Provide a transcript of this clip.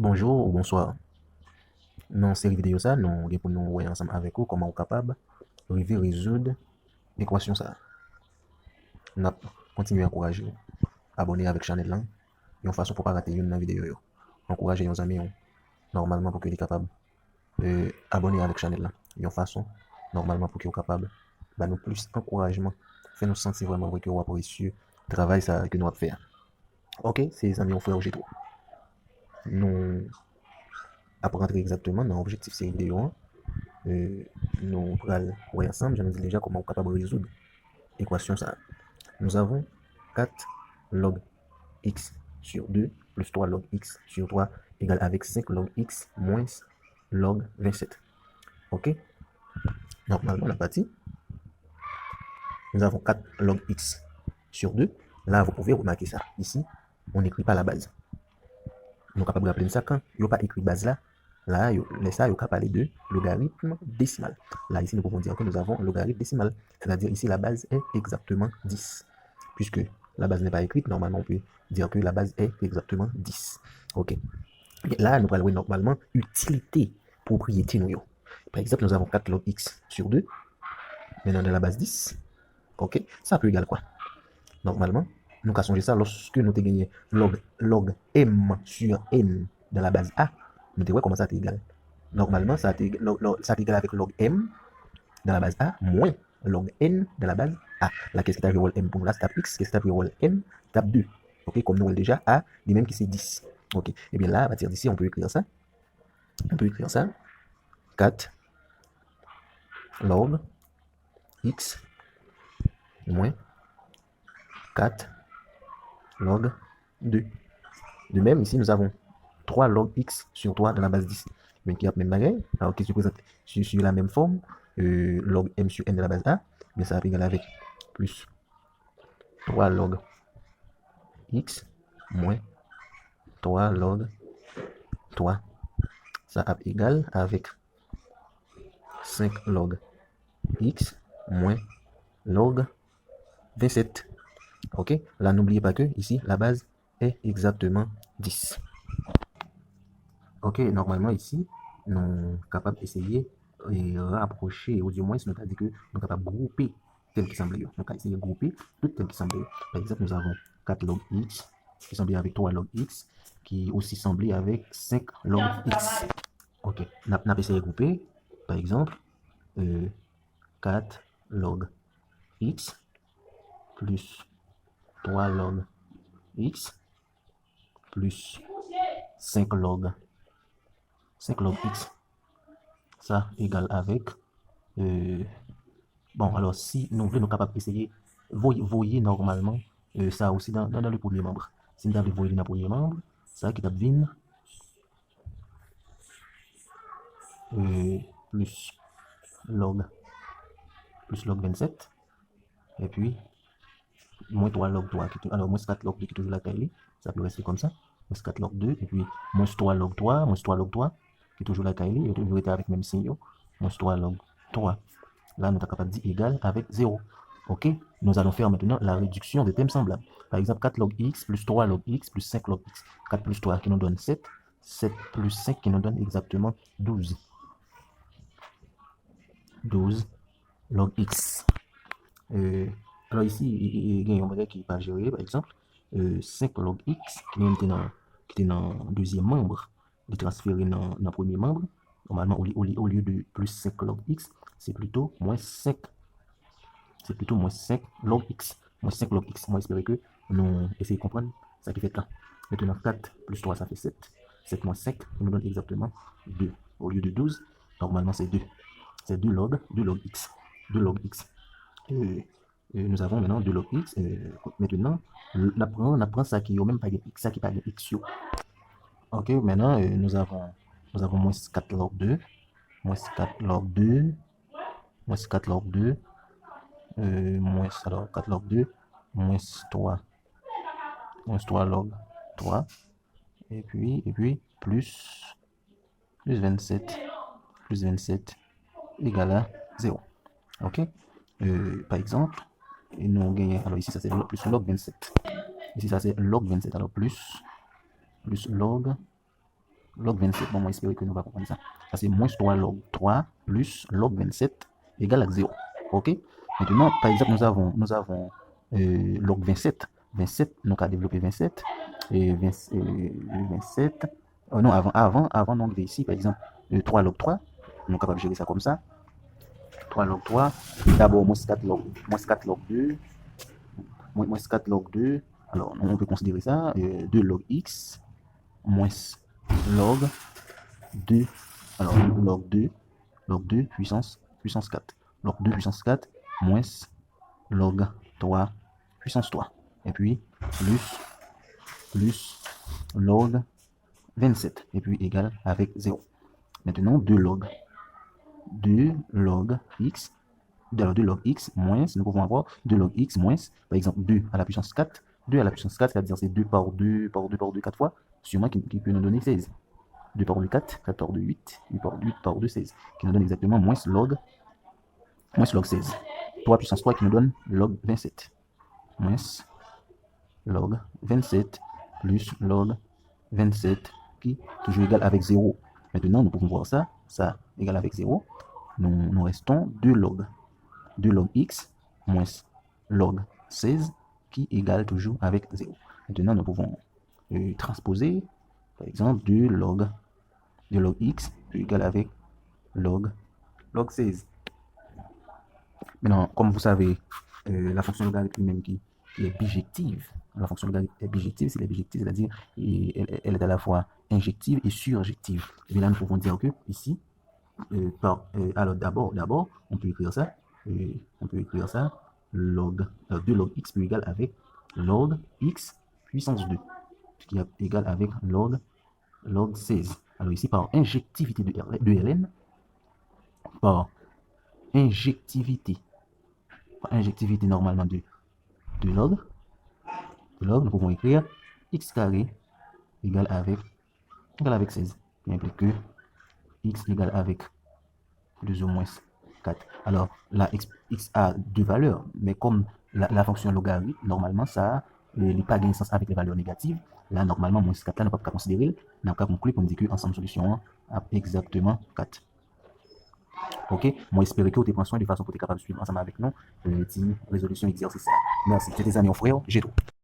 Bonjour ou bonsoir. Dans cette vidéo, ça, nous allons pour nous voir ensemble avec vous comment vous capable de résoudre l'équation ça. Nous continuons à encourager vous. Abonner avec la chaîne là. De façon pour ne pas rater une vidéo. Encourager nos amis normalement pour qu'ils soient capables d'abonner avec la chaîne là. De façon normalement pour qu'ils soient capables de nous plus encouragement. Fait nous sentir vraiment que vous appréciez le travail ça, que nous avons fait. Ok, c'est les amis, on fait aujourd'hui. Nous apprendre exactement dans l'objectif de cette vidéo. Nous allons voir ensemble, je nous dis déjà comment on est capable de résoudre l'équation ça. Nous avons 4 log x sur 2 plus 3 log x sur 3 égale avec 5 log x moins log 27. Ok? Normalement, la partie, nous avons 4 log x sur 2. Là, vous pouvez remarquer ça. Ici, on n'écrit pas la base. Nous sommes capables de rappeler ça quand il n'y a pas écrit base là. Là, ça, il y a parler de logarithme décimal. Là, ici, nous pouvons dire que nous avons un logarithme décimal. C'est-à-dire ici, la base est exactement 10. Puisque la base n'est pas écrite, normalement, on peut dire que la base est exactement 10. OK. Et là, nous allons normalement utilité, propriété. Par exemple, nous avons 4 log x sur 2. Maintenant, dans la base 10. OK. Ça peut égaler quoi? Normalement, nous avons changé ça lorsque nous avons gagné log m sur n dans la base a. Nous avons comment ça est égal. Normalement, ça est égal avec log m dans la base a moins log n dans la base a. Là, qu'est-ce que tu as rôle m pour nous là, c'est tape x. Qu'est-ce que tu as rôle m? Tape 2. OK, comme nous avons déjà a, lui même qui c'est 10. OK, et bien là, à partir d'ici, on peut écrire ça. On peut écrire ça. 4 log x moins 4 log 2. De même, ici, nous avons 3 log x sur 3 dans la base 10. Mais qui a même bagage. Alors, qui se présente sur la même forme, log m sur n de la base a, mais ça va égaler avec plus 3 log x moins 3 log 3. Ça a égal avec 5 log x moins log 27. Ok, là n'oubliez pas que ici la base est exactement 10. Ok, normalement ici, nous sommes capables d'essayer et rapprocher, ou du moins, nous avons dit que nous sommes capables de grouper tel qui semble. Nous avons essayé de grouper tout tel qui semble. Par exemple, nous avons 4 log x qui semble avec 3 log x qui aussi semble avec 5 log x. Ok, nous avons essayé de grouper, par exemple, 4 log x plus 3 log x plus 5 log x. Ça égale avec bon, alors si nous voulons capables d'essayer, voyez normalement ça aussi dans le premier membre. Si nous avons voyé dans le premier membre, ça qui devine plus log 27 et puis moins 3 log 3 alors moins 4 log 2 qui est toujours la taille, ça peut rester comme ça, moins 4 log 2 et puis moins 3 log 3 qui est toujours la taille, il a toujours été avec même signe, moins 3 log 3. Là, nous sommes capables de dire égal avec 0. OK? Nous allons faire maintenant la réduction des thèmes semblables. Par exemple, 4 log x plus 3 log x plus 5 log x. 4 plus 3 qui nous donne 7. 7 plus 5 qui nous donne exactement 12. 12 log x. Alors ici, il y a un modèle qui n'est pas géré, par exemple. 5 log x qui était dans le deuxième membre, il est transféré dans le premier membre. Normalement, au lieu de plus 5 log x, c'est plutôt moins 5. C'est plutôt moins 5 log x. Moins 5 log x. Moi, j'espère que nous essayons de comprendre ça qui fait là. Maintenant, 4 plus 3, ça fait 7. 7 moins 5, ça nous donne exactement 2. Au lieu de 12, normalement, c'est 2. C'est 2 log x. 2 log x. Nous avons maintenant 2 log x. Maintenant, on apprend ça qui n'a même pas de x, ça qui n'a pas de x. Ok, maintenant, nous avons moins 4 log 2. Moins 4 log 2. Moins 4 log 2. Moins alors 4 log 2 moins 3 log 3 et puis plus 27 égale à 0. Ok, par exemple nous gagnons, alors ici ça c'est plus log 27, ici ça c'est log 27, alors plus log log 27. Bon, moi, j'espère que nous allons comprendre ça. Ça, c'est moins 3 log 3 plus log 27 égale à 0. OK? Maintenant, par exemple, nous avons log 27. 27, nous avons développé 27. Et 27. Non, avant, donc, ici, par exemple, 3 log 3. Nous sommes capables de gérer ça comme ça. 3 log 3. D'abord, moins 4 log 2. Moins 4 log 2. Alors, on peut considérer ça. 2 log x moins log 2. Alors, log 2 puissance 4. Log 2 puissance 4 moins log 3 puissance 3. Et puis, plus log 27. Et puis, égal avec 0. Maintenant, 2 log x. Alors, 2 log x moins, nous pouvons avoir 2 log x moins, par exemple, 2 à la puissance 4. 2 à la puissance 4, c'est-à-dire c'est 2 par 2 par 2 par 2, 4 fois, sûrement qui peut nous donner 16. 2 par 2, 4, 4 par 2, 8, 8 par 2, 16, qui nous donne exactement moins log 16. 3 puissance 3 qui nous donne log 27. Moins log 27 plus log 27 qui est toujours égal avec 0. Maintenant, nous pouvons voir ça, ça égal avec 0. Nous restons 2 log x moins log 16 qui égale toujours avec 0. Maintenant, nous pouvons transposer, par exemple, 2 log x égale avec log 16. Maintenant, comme vous savez, la fonction logarithme elle-même qui est bijective. La fonction logarithme est bijective, c'est-à-dire elle est à la fois injective et surjective. Et bien là, nous pouvons dire que ici, alors d'abord, on peut écrire ça. Log 2 log x peut égal avec log x puissance 2, ce qui est égal avec log 16. Alors ici, par injectivité de Ln, par injectivité normalement de log, nous pouvons écrire x carré égale avec 16, qui implique que x égale avec plus ou moins 4. Alors, là, x a deux valeurs, mais comme la fonction logarithme, normalement, ça n'est pas gain sens avec les valeurs négatives. Là, normalement, moins 4 là, on n'a pas considérer. On n'a pas conclure pour me dire que ensemble solution a exactement 4. Ok, moi j'espère que tu prends soin de façon pour être capable de suivre ensemble avec nous. Résolution exercice. Merci, c'était les amis, frère, j'ai tout.